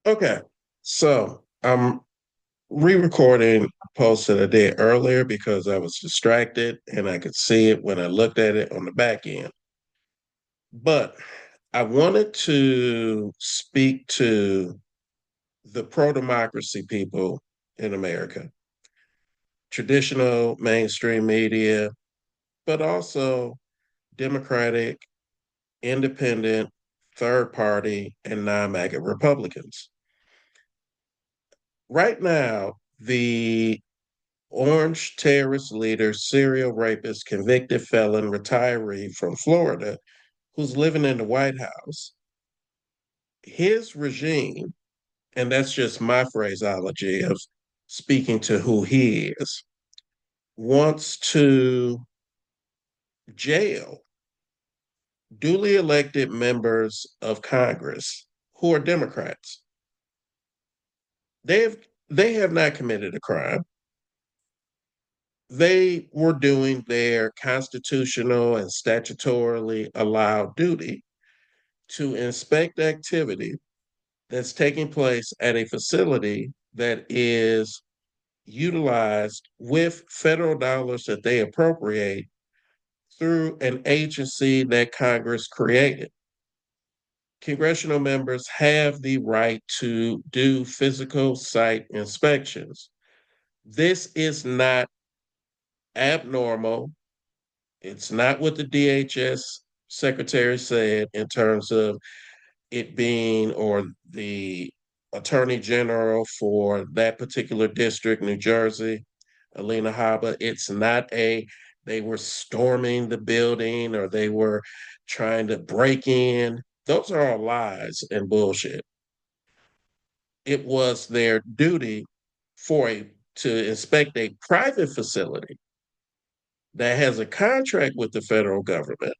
Okay, so I'm re-recording a post that I did earlier because I was distracted and I could see it when I looked at it on the back end. But I wanted to speak to the pro-democracy people in America, traditional mainstream media, but also Democratic, independent, third party, and non-MAGA Republicans. Right now, the orange terrorist leader, serial rapist, convicted felon, retiree from Florida, who's living in the White House, his regime, and that's just my phraseology of speaking to who he is, wants to jail duly elected members of Congress who are Democrats. They have they have not committed a crime. They were doing their constitutional and statutorily allowed duty to inspect activity that's taking place at a facility that is utilized with federal dollars that they appropriate through an agency that Congress created. Congressional members have the right to do physical site inspections. This is not abnormal. It's not what the DHS secretary said in terms of it being, or the attorney general for that particular district, New Jersey, Alina Habba. It's not they were storming the building or they were trying to break in. Those are all lies and bullshit. It was their duty to inspect a private facility that has a contract with the federal government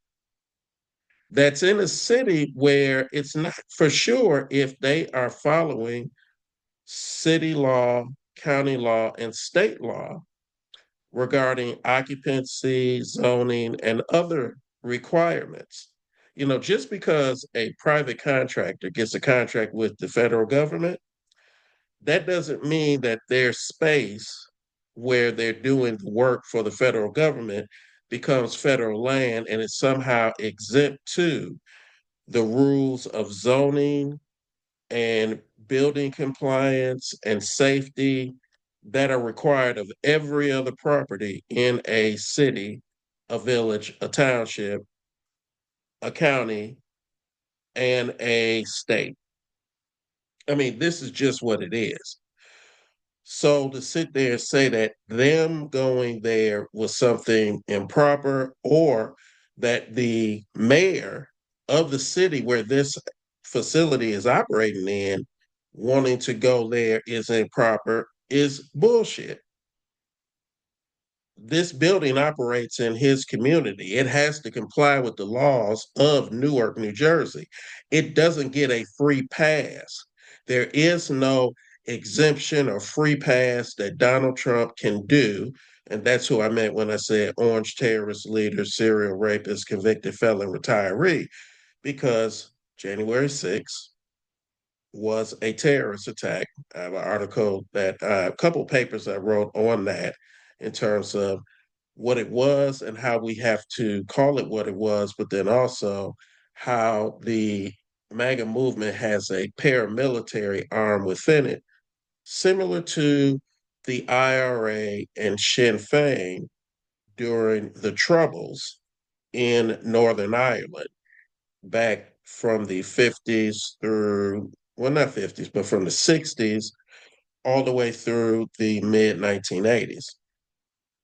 that's in a city where it's not for sure if they are following city law, county law, and state law regarding occupancy, zoning, and other requirements. Just because a private contractor gets a contract with the federal government, that doesn't mean that their space where they're doing the work for the federal government becomes federal land and is somehow exempt to the rules of zoning and building compliance and safety that are required of every other property in a city, a village, a township, a county, and a state. I mean, this is just what it is. So to sit there and say that them going there was something improper, or that the mayor of the city where this facility is operating in wanting to go there is improper is bullshit. This building operates in his community. It has to comply with the laws of Newark, New Jersey. It doesn't get a free pass. There is no exemption or free pass that Donald Trump can do. And that's who I meant when I said orange terrorist leader, serial rapist, convicted felon, retiree, because January 6th was a terrorist attack. I have an article that a couple papers I wrote on that in terms of what it was and how we have to call it what it was, but then also how the MAGA movement has a paramilitary arm within it, similar to the IRA and Sinn Féin during the Troubles in Northern Ireland back from the 50s through, well, not 50s, but from the 60s all the way through the mid 1980s.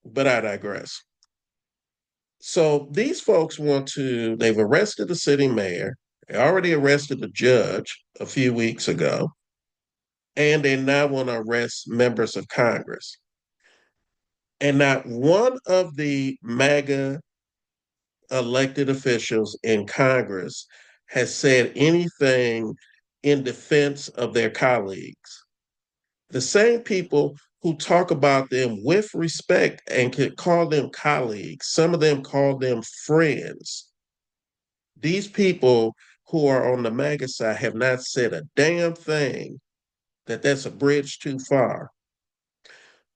But I digress. So these folks they've arrested the city mayor, they already arrested the judge a few weeks ago, and they now want to arrest members of Congress. And not one of the MAGA elected officials in Congress has said anything in defense of their colleagues. The same people who talk about them with respect and could call them colleagues, some of them call them friends. These people who are on the MAGA side have not said a damn thing that that's a bridge too far.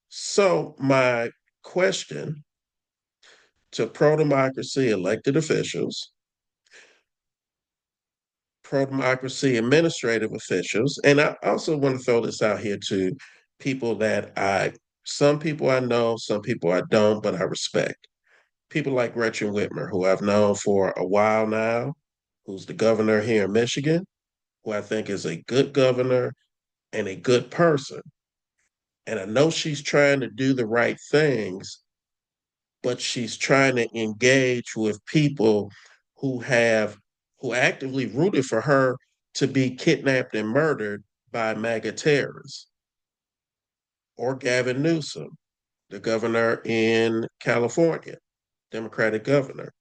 So my question to pro-democracy elected officials, pro-democracy administrative officials, and I also want to throw this out here to people that some people I know, some people I don't, but I respect. People like Gretchen Whitmer, who I've known for a while now, who's the governor here in Michigan, who I think is a good governor and a good person. And I know she's trying to do the right things, but she's trying to engage with people who have who actively rooted for her to be kidnapped and murdered by MAGA terrorists, or Gavin Newsom, the governor in California, Democratic governor,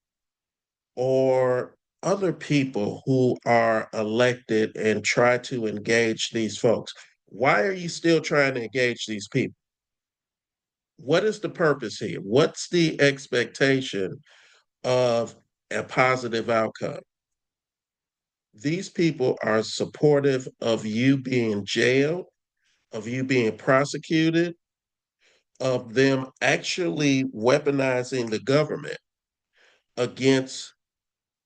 or other people who are elected and try to engage these folks. Why are you still trying to engage these people? What is the purpose here? What's the expectation of a positive outcome? These people are supportive of you being jailed, of you being prosecuted, of them actually weaponizing the government against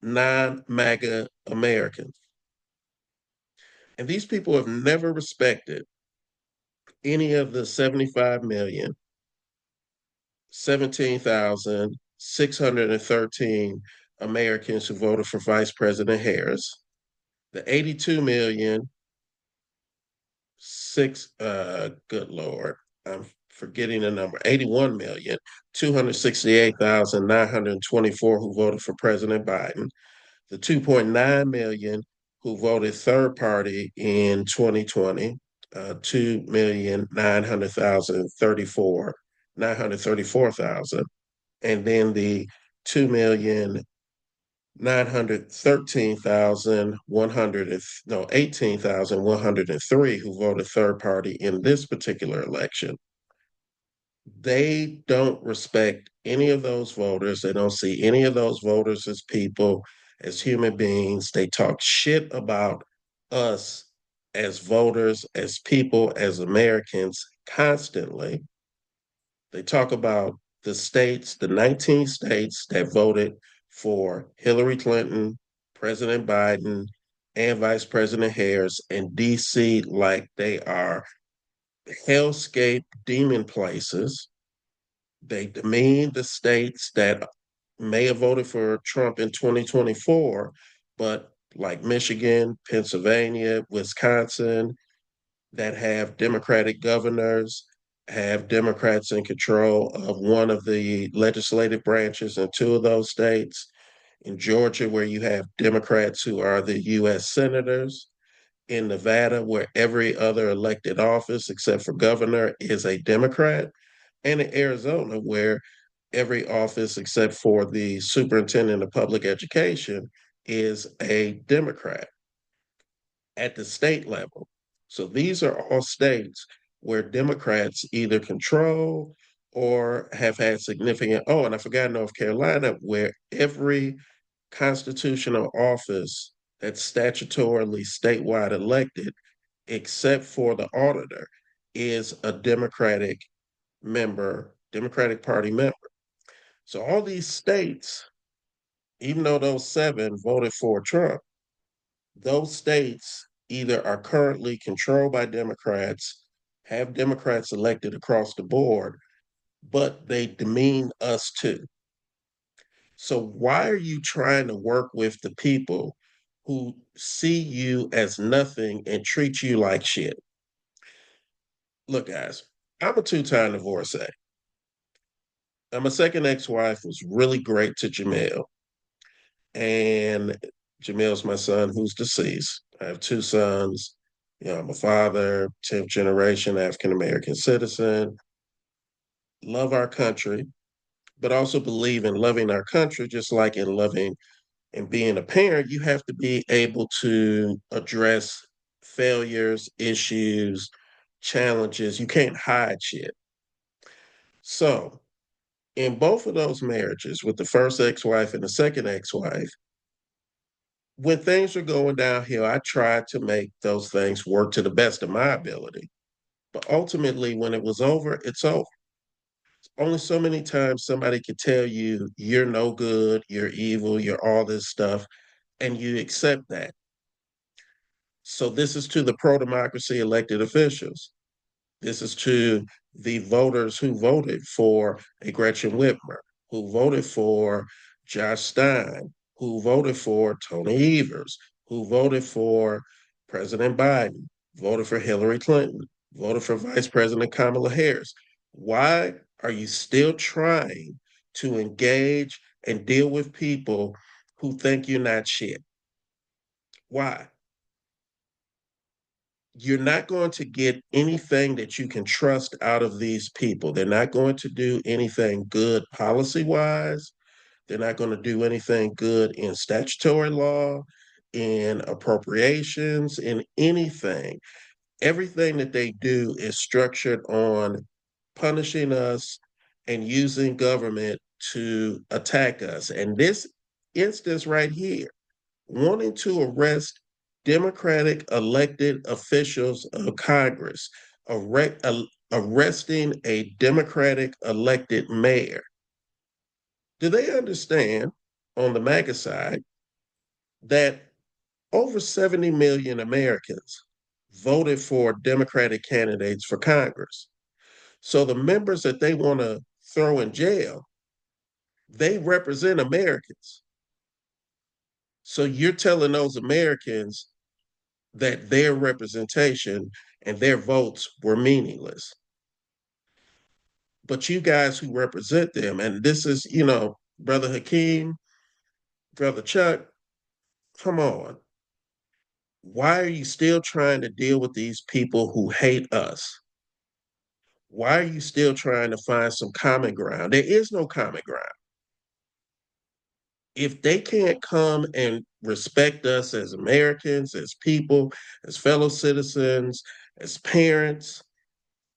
non MAGA Americans. And these people have never respected any of the 75 million, 17,613 Americans who voted for Vice President Harris, the 82 million, good Lord, I'm forgetting the number, 81 million, 268,924 who voted for President Biden, the 2.9 million who voted third party in 2020, 2,900,034, 934,000, and then the 2,913,100, no, 18,103 who voted third party in this particular election. They don't respect any of those voters. They don't see any of those voters as people, as human beings. They talk shit about us as voters, as people, as Americans constantly. They talk about the states, the 19 states that voted for Hillary Clinton, President Biden, and Vice President Harris in DC like they are hellscape demon places. They demean the states that may have voted for Trump in 2024, but like Michigan, Pennsylvania, Wisconsin, that have Democratic governors, have Democrats in control of one of the legislative branches in two of those states. In Georgia, where you have Democrats who are the US senators. In Nevada, where every other elected office except for governor is a Democrat. And in Arizona, where every office except for the superintendent of public education is a Democrat at the state level. So these are all states where Democrats either control or have had significant. Oh, and I forgot North Carolina, where every constitutional office that's statutorily statewide elected, except for the auditor, is a Democratic member, Democratic Party member. So all these states, even though those seven voted for Trump, those states either are currently controlled by Democrats, have Democrats elected across the board, but they demean us too. So why are you trying to work with the people who see you as nothing and treat you like shit? Look, guys, I'm a two-time divorcee. And my second ex-wife was really great to Jamel. And Jamel's my son who's deceased. I have two sons. You know, I'm a father, 10th generation African American citizen, love our country, but also believe in loving our country, just like in loving and being a parent, you have to be able to address failures, issues, challenges. You can't hide shit. So, in both of those marriages, with the first ex wife and the second ex wife, when things are going downhill, I try to make those things work to the best of my ability. But ultimately, when it was over, it's over. Only so many times somebody could tell you you're no good, you're evil, you're all this stuff, and you accept that. So this is to the pro-democracy elected officials. This is to the voters who voted for a Gretchen Whitmer, who voted for Josh Stein, who voted for Tony Evers, who voted for President Biden, voted for Hillary Clinton, voted for Vice President Kamala Harris. Why are you still trying to engage and deal with people who think you're not shit? Why? You're not going to get anything that you can trust out of these people. They're not going to do anything good policy wise. They're not going to do anything good in statutory law, in appropriations, in anything. Everything that they do is structured on punishing us and using government to attack us. And this instance right here, wanting to arrest Democratic elected officials of Congress, arresting a Democratic elected mayor. Do they understand on the MAGA side that over 70 million Americans voted for Democratic candidates for Congress? So the members that they want to throw in jail, they represent Americans. So you're telling those Americans that their representation and their votes were meaningless. But you guys who represent them, and this is, Brother Hakeem, Brother Chuck, come on. Why are you still trying to deal with these people who hate us? Why are you still trying to find some common ground? There is no common ground. If they can't come and respect us as Americans, as people, as fellow citizens, as parents,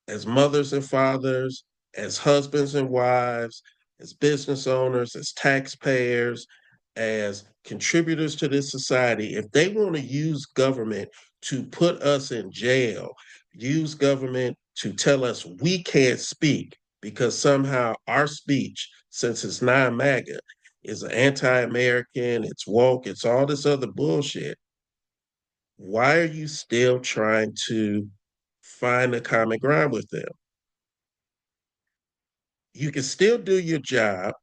as mothers and fathers, as husbands and wives, as business owners, as taxpayers, as contributors to this society, if they want to use government to put us in jail, use government to tell us we can't speak because somehow our speech, since it's non-MAGA, is anti-American, it's woke, it's all this other bullshit. Why are you still trying to find a common ground with them? You can still do your job,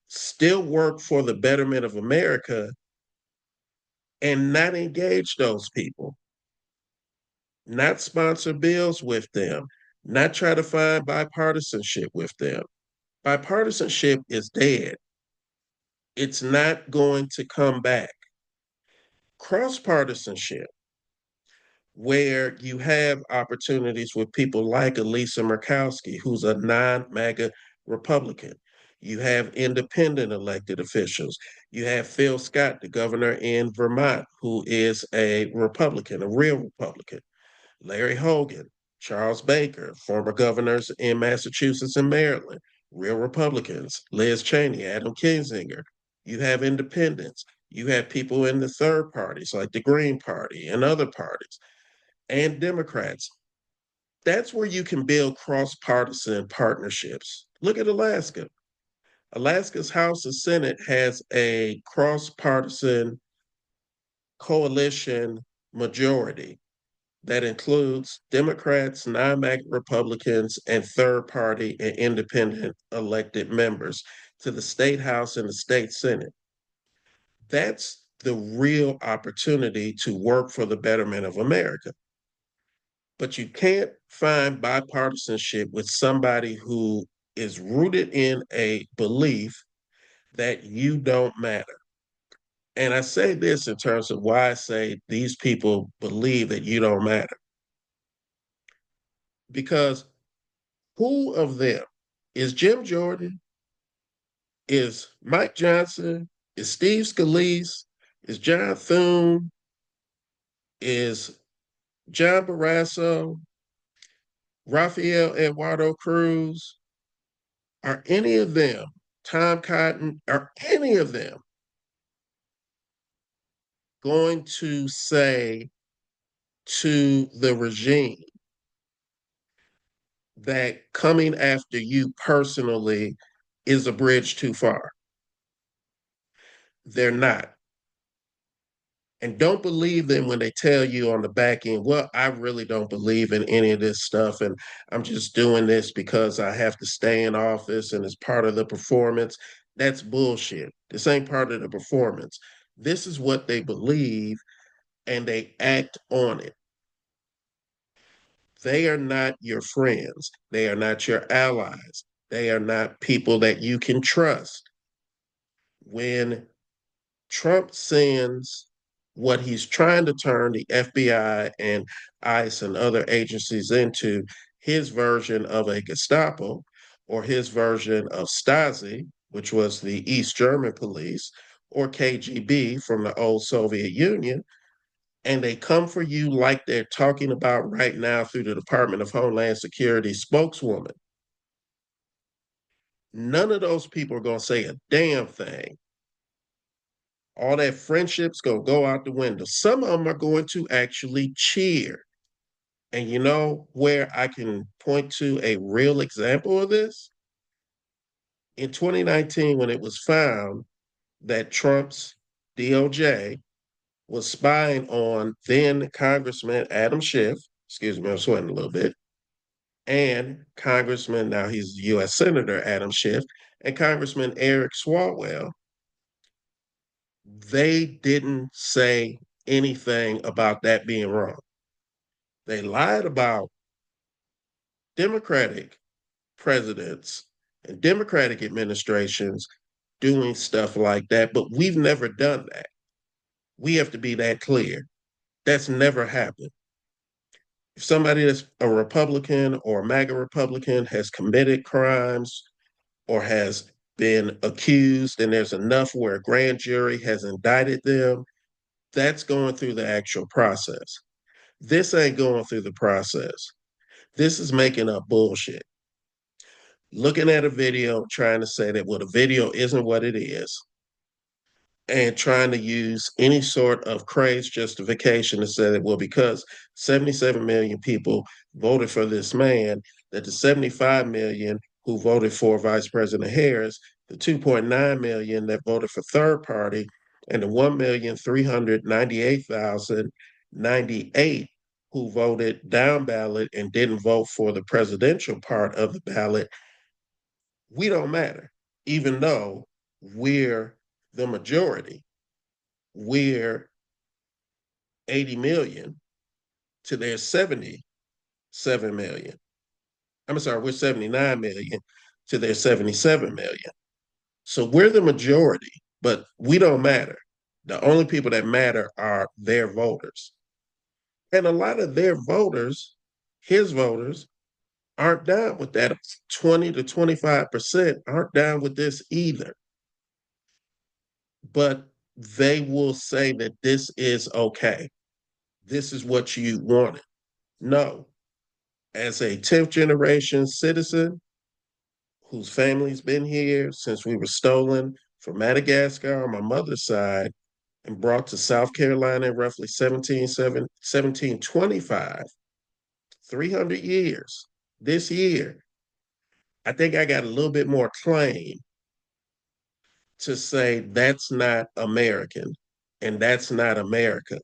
still work for the betterment of America, and not engage those people, not sponsor bills with them, not try to find bipartisanship with them. Bipartisanship is dead. It's not going to come back. Cross partisanship, where you have opportunities with people like Elisa Murkowski, who's a non-MAGA Republican. You have independent elected officials. You have Phil Scott, the governor in Vermont, who is a Republican, a real Republican. Larry Hogan, Charles Baker, former governors in Massachusetts and Maryland, real Republicans. Liz Cheney, Adam Kinzinger. You have independents. You have people in the third parties like the Green Party and other parties and Democrats. That's where you can build cross partisan partnerships. Look at Alaska. Alaska's House and Senate has a cross partisan coalition majority that includes Democrats, non-MAGA Republicans, and third party and independent elected members to the state House and the state Senate. That's the real opportunity to work for the betterment of America. But you can't find bipartisanship with somebody who is rooted in a belief that you don't matter. And I say this in terms of why I say these people believe that you don't matter. Because who of them is Jim Jordan, is Mike Johnson, is Steve Scalise, is John Thune, is John Barrasso, Rafael Eduardo Cruz, are any of them, Tom Cotton, are any of them going to say to the regime that coming after you personally is a bridge too far. They're not. And don't believe them when they tell you on the back end, well, I really don't believe in any of this stuff. And I'm just doing this because I have to stay in office and it's part of the performance. That's bullshit. This ain't part of the performance. This is what they believe and they act on it. They are not your friends. They are not your allies. They are not people that you can trust. When Trump sends what he's trying to turn the FBI and ICE and other agencies into his version of a Gestapo or his version of Stasi, which was the East German police, or KGB from the old Soviet Union, and they come for you like they're talking about right now through the Department of Homeland Security spokeswoman. None of those people are going to say a damn thing. All that friendship's going to go out the window. Some of them are going to actually cheer. And you know where I can point to a real example of this? In 2019, when it was found that Trump's DOJ was spying on then Congressman Adam Schiff, excuse me, I'm sweating a little bit, and Congressman, now he's US Senator Adam Schiff, and Congressman Eric Swalwell, they didn't say anything about that being wrong. They lied about Democratic presidents and Democratic administrations doing stuff like that, but we've never done that. We have to be that clear. That's never happened. If somebody that's a Republican or a MAGA Republican has committed crimes or has been accused and there's enough where a grand jury has indicted them, that's going through the actual process. This ain't going through the process. This is making up bullshit. Looking at a video, trying to say that, well, the video isn't what it is, and trying to use any sort of crazed justification to say that, well, because 77 million people voted for this man, that the 75 million who voted for Vice President Harris, the 2.9 million that voted for third party, and the 1,398,098 who voted down ballot and didn't vote for the presidential part of the ballot, we don't matter, even though we're the majority. We're 80 million to their 77 million. I'm sorry, we're 79 million to their 77 million. So we're the majority, but we don't matter. The only people that matter are their voters. And a lot of their voters, his voters, aren't down with that. 20 to 25% aren't down with this either. But they will say that this is okay. This is what you wanted. No. As a 10th generation citizen whose family's been here since we were stolen from Madagascar on my mother's side and brought to South Carolina in roughly 1725, 300 years this year, I think I got a little bit more claim to say that's not American and that's not America.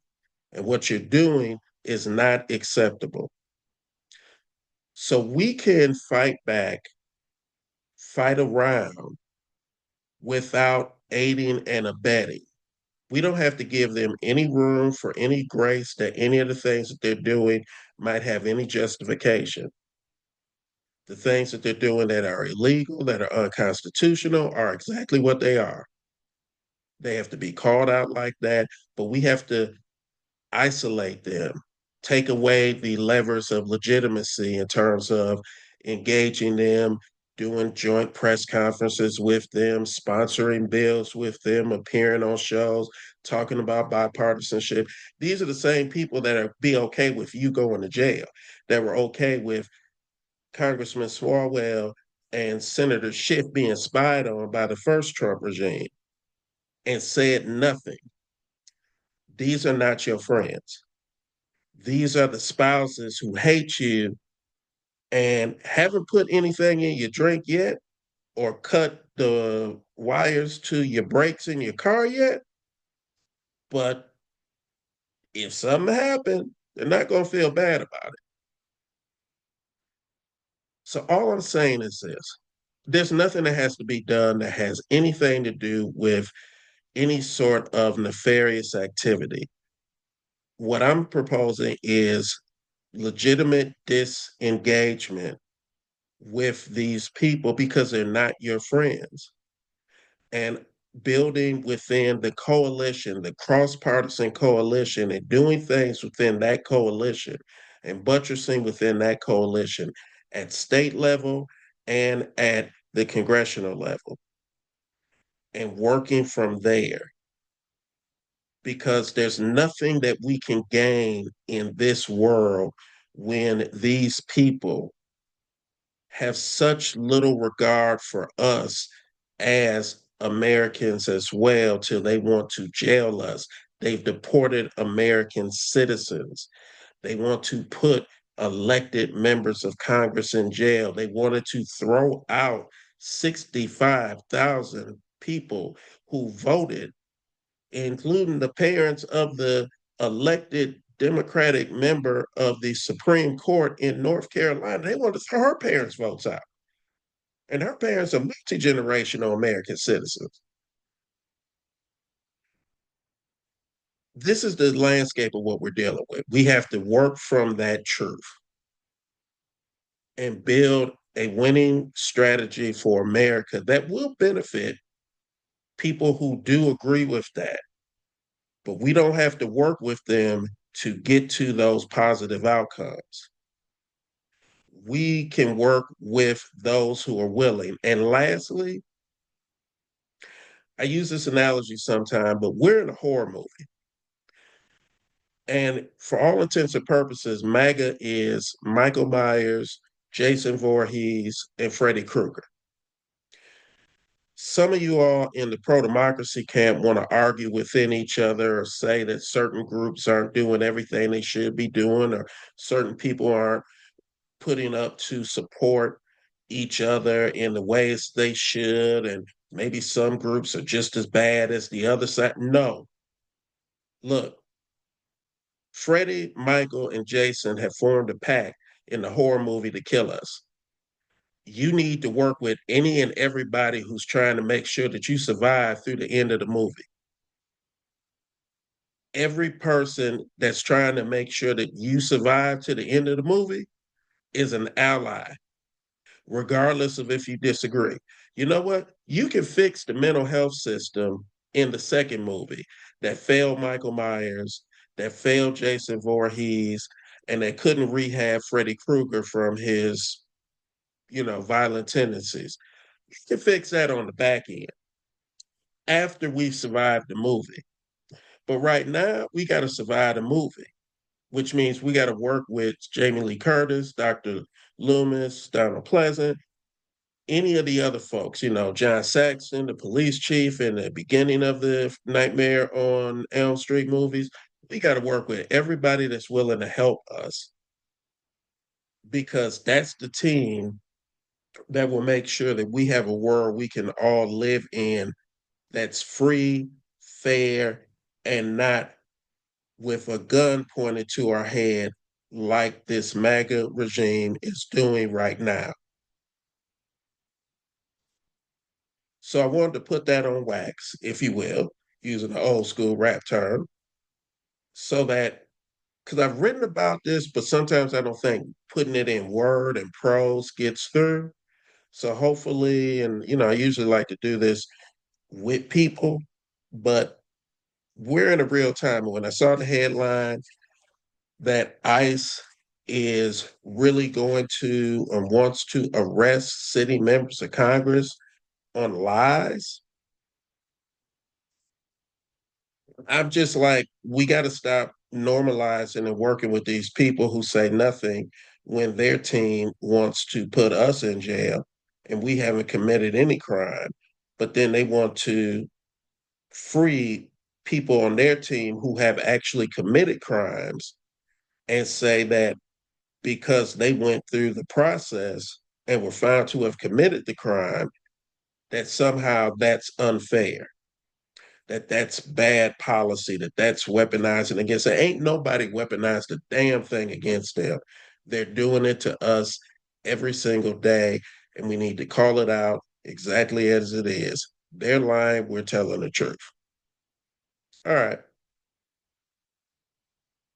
And what you're doing is not acceptable. So we can fight back, fight around without aiding and abetting. We don't have to give them any room for any grace that any of the things that they're doing might have any justification. The things that they're doing that are illegal, that are unconstitutional, are exactly what they are. They have to be called out like that, but we have to isolate them, take away the levers of legitimacy in terms of engaging them, doing joint press conferences with them, sponsoring bills with them, appearing on shows, talking about bipartisanship. These are the same people that are be okay with you going to jail, that were okay with Congressman Swalwell and Senator Schiff being spied on by the first Trump regime and said nothing, These are not your friends. These are the spouses who hate you and haven't put anything in your drink yet or cut the wires to your brakes in your car yet. But if something happened, they're not going to feel bad about it. So all I'm saying is this: there's nothing that has to be done that has anything to do with any sort of nefarious activity. What I'm proposing is legitimate disengagement with these people because they're not your friends, and building within the coalition, the cross partisan coalition, and doing things within that coalition and buttressing within that coalition at state level and at the congressional level and working from there, because there's nothing that we can gain in this world when these people have such little regard for us as Americans as well, till they want to jail us. They've deported American citizens. They want to put elected members of Congress in jail. They wanted to throw out 65,000 people who voted, including the parents of the elected Democratic member of the Supreme Court in North Carolina. They wanted to throw her parents' votes out. And her parents are multi generational American citizens. This is the landscape of what we're dealing with. We have to work from that truth and build a winning strategy for America that will benefit people who do agree with that. But we don't have to work with them to get to those positive outcomes. We can work with those who are willing. And lastly, I use this analogy sometimes, but we're in a horror movie. And for all intents and purposes, MAGA is Michael Myers, Jason Voorhees, and Freddy Krueger. Some of you all in the pro democracy camp want to argue within each other or say that certain groups aren't doing everything they should be doing, or certain people aren't putting up to support each other in the ways they should, and maybe some groups are just as bad as the other side. No. Look, Freddie, Michael, and Jason have formed a pact in the horror movie to kill us. You need to work with any and everybody who's trying to make sure that you survive through the end of the movie. Every person that's trying to make sure that you survive to the end of the movie is an ally, regardless of if you disagree. You know what? You can fix the mental health system in the second movie that failed Michael Myers, that failed Jason Voorhees, and that couldn't rehab Freddy Krueger from his, violent tendencies. You can fix that on the back end after we've survived the movie. But right now, we got to survive the movie, which means we got to work with Jamie Lee Curtis, Dr. Loomis, Donald Pleasant, any of the other folks, John Saxon, the police chief in the beginning of the Nightmare on Elm Street movies. We got to work with everybody that's willing to help us, because that's the team that will make sure that we have a world we can all live in that's free, fair, and not with a gun pointed to our head like this MAGA regime is doing right now. So I wanted to put that on wax, if you will, using an old school rap term, so that, because I've written about this, but sometimes I don't think putting it in word and prose gets through. So hopefully, and I usually like to do this with people, but we're in a real time. When I saw the headline that ICE is really going to and wants to arrest sitting members of Congress on lies, I'm just like, we got to stop normalizing and working with these people who say nothing when their team wants to put us in jail and we haven't committed any crime, but then they want to free people on their team who have actually committed crimes and say that because they went through the process and were found to have committed the crime, that somehow that's unfair, that that's bad policy, that that's weaponizing against it. Ain't nobody weaponized a damn thing against them. They're doing it to us every single day, and we need to call it out exactly as it is. They're lying, we're telling the truth. All right.